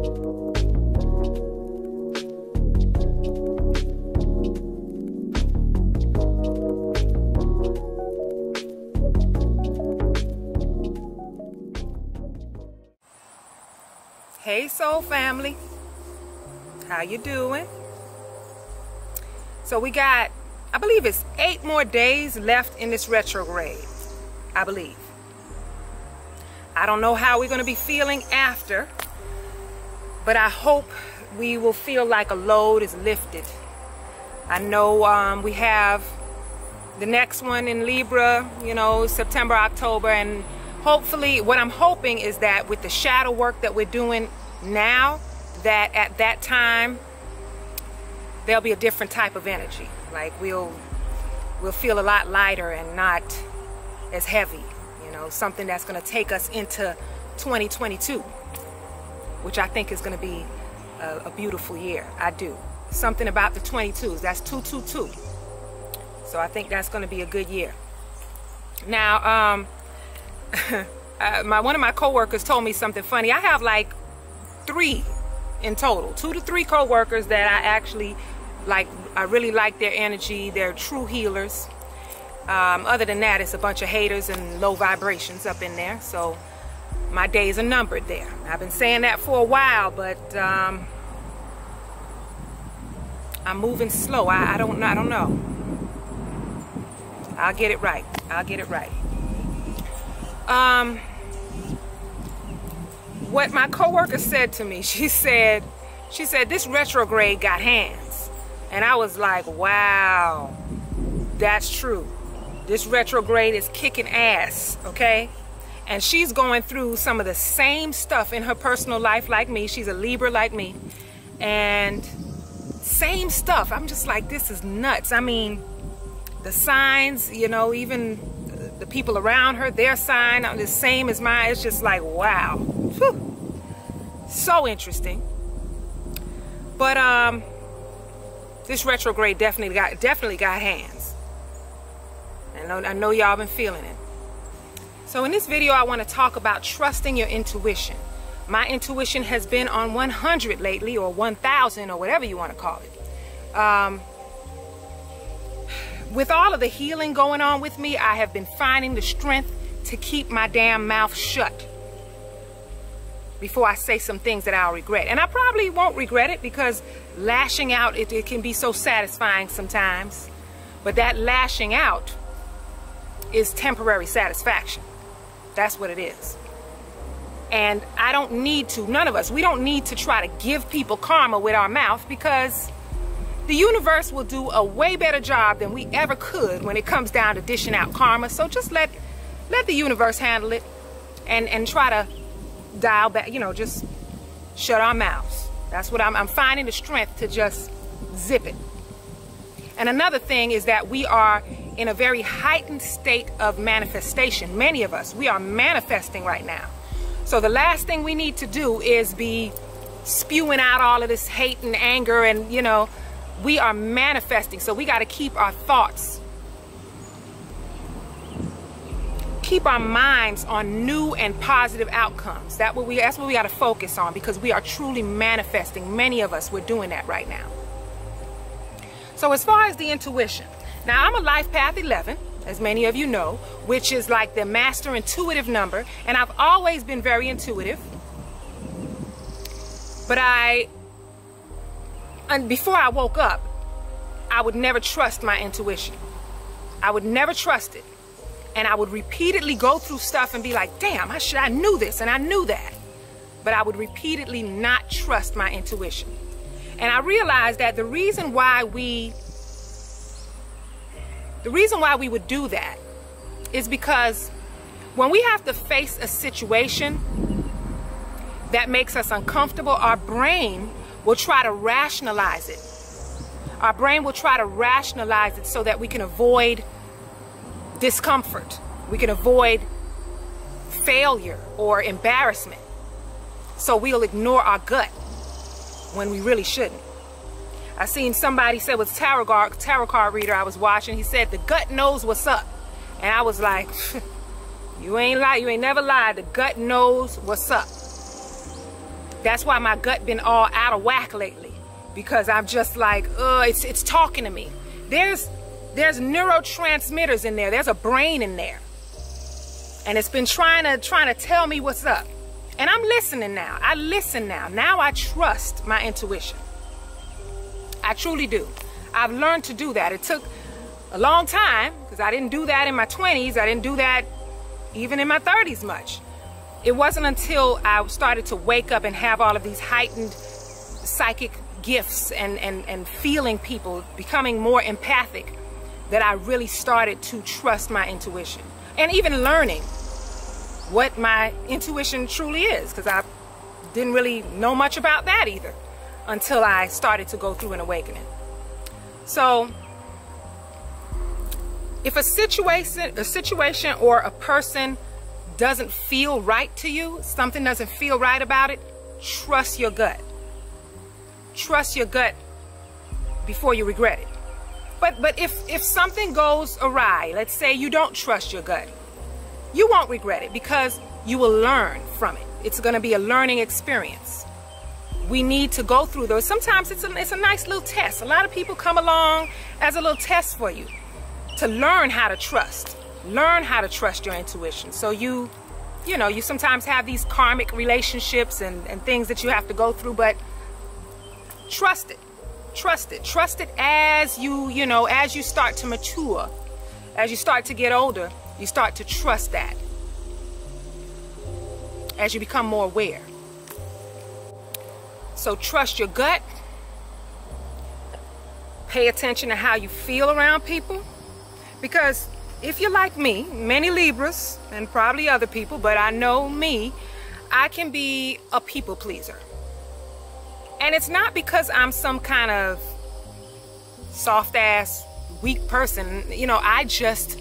Hey soul family, how you doing? So we got, I believe it's 8 more days left in this retrograde, I believe. I don't know how we're going to be feeling after, but I hope we will feel like a load is lifted. I know we have the next one in Libra, you know, September, October, and hopefully, what I'm hoping is that with the shadow work that we're doing now, that at that time, there'll be a different type of energy. Like we'll feel a lot lighter and not as heavy, you know, something that's going to take us into 2022, which I think is going to be a beautiful year. I do. Something about the 22s, that's 222. So I think that's going to be a good year. Now, one of my coworkers told me something funny. I have like 3 in total, 2 to 3 coworkers that I actually like. I really like their energy. They're true healers. Other than that, it's a bunch of haters and low vibrations up in there. So my days are numbered there. I've been saying that for a while, but I'm moving slow. I don't know. I'll get it right. I'll get it right. What my coworker said to me, she said this retrograde got hands. And I was like, wow, that's true. This retrograde is kicking ass, okay? And she's going through some of the same stuff in her personal life like me. She's a Libra like me. And same stuff. I'm just like, this is nuts. I mean, the signs, you know, even the people around her, their sign are the same as mine. It's just like, wow. Whew. So interesting. But this retrograde definitely got hands. And I know y'all been feeling it. So in this video, I want to talk about trusting your intuition. My intuition has been on 100 lately, or 1000, or whatever you want to call it. With all of the healing going on with me, I have been finding the strength to keep my damn mouth shut before I say some things that I'll regret. And I probably won't regret it, because lashing out, it can be so satisfying sometimes. But that lashing out is temporary satisfaction. That's what it is. And I don't need to, none of us, we don't need to try to give people karma with our mouth, because the universe will do a way better job than we ever could when it comes down to dishing out karma. So just let the universe handle it, and try to dial back, you know, just shut our mouths. That's what I'm finding the strength to just zip it. And another thing is that we are in a very heightened state of manifestation. Many of us, we are manifesting right now. So the last thing we need to do is be spewing out all of this hate and anger, and, you know, we are manifesting. So we got to keep our thoughts, keep our minds on new and positive outcomes. That's what we got to focus on, because we are truly manifesting. Many of us, we're doing that right now. So as far as the intuition, now I'm a Life Path 11, as many of you know, which is like the master intuitive number, and I've always been very intuitive. But before I woke up, I would never trust my intuition. I would never trust it. And I would repeatedly go through stuff and be like, damn, I knew this and I knew that. But I would repeatedly not trust my intuition. And I realized that the reason why we would do that is because when we have to face a situation that makes us uncomfortable, our brain will try to rationalize it. Our brain will try to rationalize it so that we can avoid discomfort. We can avoid failure or embarrassment. So we'll ignore our gut when we really shouldn't. I seen somebody say, with tarot card reader I was watching, he said the gut knows what's up. And I was like, you ain't never lied. The gut knows what's up. That's why my gut been all out of whack lately, because I'm just like, it's talking to me. There's neurotransmitters in there. There's a brain in there, and it's been trying to tell me what's up. And I'm listening now. I listen now. Now I trust my intuition. I truly do. I've learned to do that. It took a long time, because I didn't do that in my 20s. I didn't do that even in my 30s much. It wasn't until I started to wake up and have all of these heightened psychic gifts and feeling people, becoming more empathic, that I really started to trust my intuition. And even learning what my intuition truly is, because I didn't really know much about that either until I started to go through an awakening. So if a situation or a person doesn't feel right to you, something doesn't feel right about it, trust your gut. Trust your gut before you regret it. But if something goes awry, let's say you don't trust your gut, you won't regret it, because you will learn from it. It's going to be a learning experience. We need to go through those. Sometimes it's a nice little test. A lot of people come along as a little test for you to learn how to trust. Learn how to trust your intuition. So you sometimes have these karmic relationships and things that you have to go through, but trust it. Trust it. Trust it as as you start to mature, as you start to get older, you start to trust that. As you become more aware. So trust your gut. Pay attention to how you feel around people. Because if you're like me, many Libras, and probably other people, but I know me, I can be a people pleaser. And it's not because I'm some kind of soft-ass, weak person. I just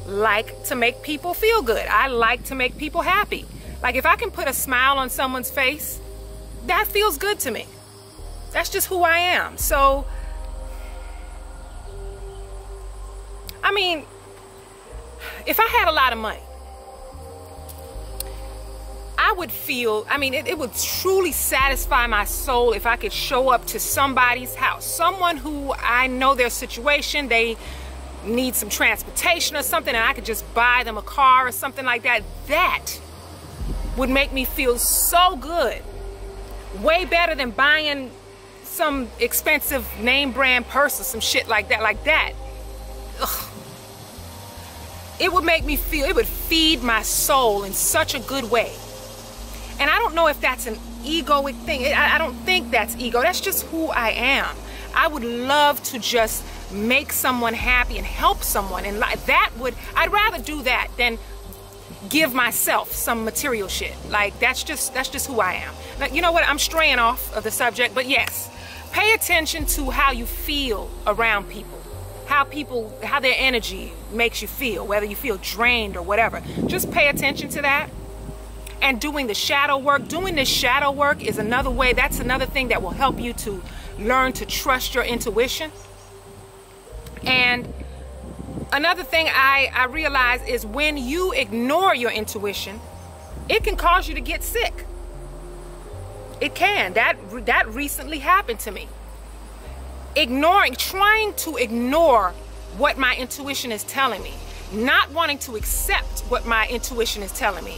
like to make people feel good. I like to make people happy. Like, if I can put a smile on someone's face, that feels good to me. That's just who I am. So, I mean, if I had a lot of money, I would feel, it would truly satisfy my soul if I could show up to somebody's house, someone who I know their situation, they need some transportation or something, and I could just buy them a car or something like that. That would make me feel so good. Way better than buying some expensive name brand purse or some shit like that. Ugh. It would make me feel, it would feed my soul in such a good way. And I don't know if that's an egoic thing. I don't think that's ego. That's just who I am. I would love to just make someone happy and help someone. And I'd rather do that than give myself some material shit. Like, that's just who I am. Now, you know what? I'm straying off of the subject, but yes, pay attention to how you feel around people. How their energy makes you feel, whether you feel drained or whatever. Just pay attention to that. And doing the shadow work. Doing this shadow work is another way. That's another thing that will help you to learn to trust your intuition. And another thing I realize is when you ignore your intuition, it can cause you to get sick. It can. That recently happened to me. Trying to ignore what my intuition is telling me, not wanting to accept what my intuition is telling me,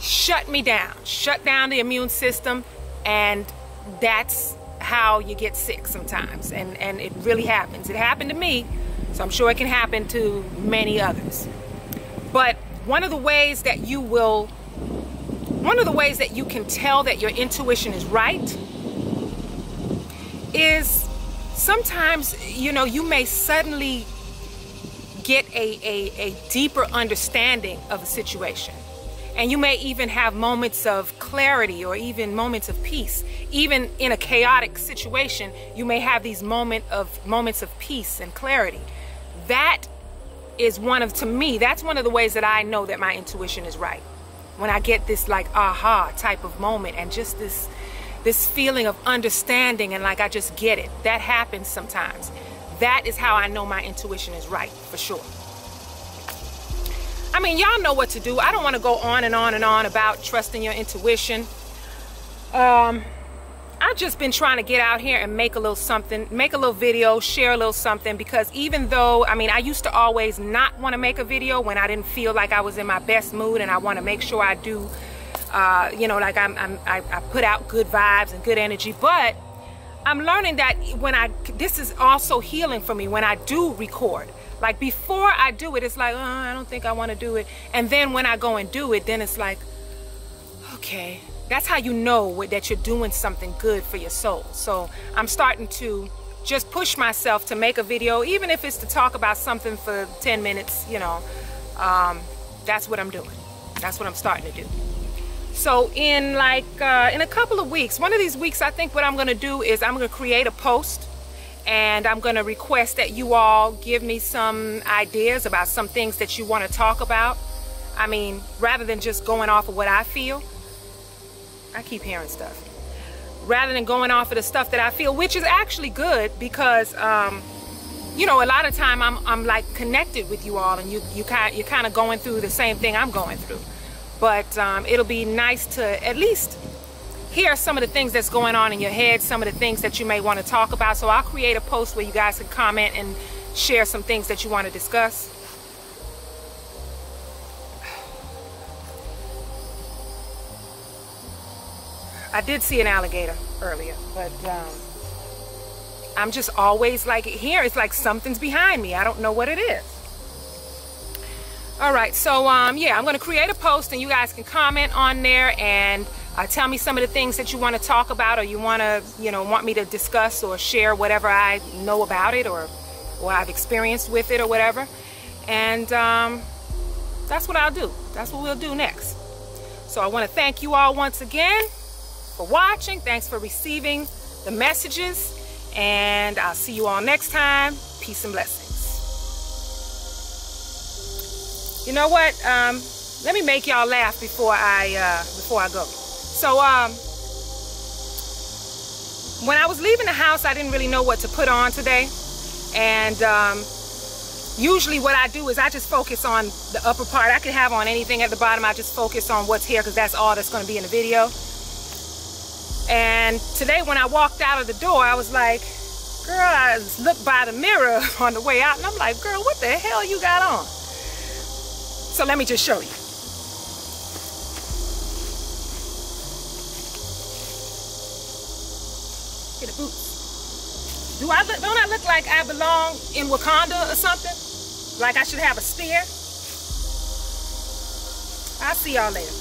shut me down, shut down the immune system, and that's how you get sick sometimes. And it really happens. It happened to me, so I'm sure it can happen to many others. But one of the ways that you can tell that your intuition is right is sometimes, you may suddenly get a deeper understanding of a situation. And you may even have moments of clarity or even moments of peace. Even in a chaotic situation, you may have these moments of peace and clarity. That is to me, that's one of the ways that I know that my intuition is right. When I get this like aha type of moment and just this feeling of understanding and like I just get it. That happens sometimes. That is how I know my intuition is right, for sure. I mean, y'all know what to do. I don't want to go on and on and on about trusting your intuition. I've just been trying to get out here and make a little something, make a little video, share a little something, because even though, I mean, I used to always not want to make a video when I didn't feel like I was in my best mood, and I want to make sure I do, you know, like I put out good vibes and good energy. But I'm learning that this is also healing for me when I do record. Like before I do it, it's like, oh, I don't think I want to do it. And then when I go and do it, then it's like, okay. That's how you know that you're doing something good for your soul. So I'm starting to just push myself to make a video, even if it's to talk about something for 10 minutes, you know. That's what I'm doing. That's what I'm starting to do. So in like, in a couple of weeks, one of these weeks, I think what I'm gonna do is I'm gonna create a post, and I'm gonna request that you all give me some ideas about some things that you wanna talk about. I mean, rather than just going off of what I feel. I keep hearing stuff. Rather than going off of the stuff that I feel, which is actually good, because you know, a lot of time I'm like connected with you all, and you're kind of going through the same thing I'm going through. But it'll be nice to at least hear some of the things that's going on in your head, some of the things that you may want to talk about. So I'll create a post where you guys can comment and share some things that you want to discuss. I did see an alligator earlier, but I'm just always like, here it's like something's behind me. I don't know what it is. All right, so yeah, I'm gonna create a post, and you guys can comment on there and tell me some of the things that you want to talk about, or you want to, you know, want me to discuss or share whatever I know about it, or I've experienced with it, or whatever. And that's what I'll do. That's what we'll do next. So I want to thank you all once again for watching. Thanks for receiving the messages, and I'll see you all next time. Peace and blessings. You know what? Let me make y'all laugh before I go. So when I was leaving the house, I didn't really know what to put on today, and usually what I do is I just focus on the upper part. I could have on anything at the bottom. I just focus on what's here, because that's all that's going to be in the video. And today when I walked out of the door, I was like, girl, I looked by the mirror on the way out, and I'm like, girl, what the hell you got on? So let me just show you. Get the boots. Don't I look like I belong in Wakanda or something? Like I should have a spear? I'll see y'all later.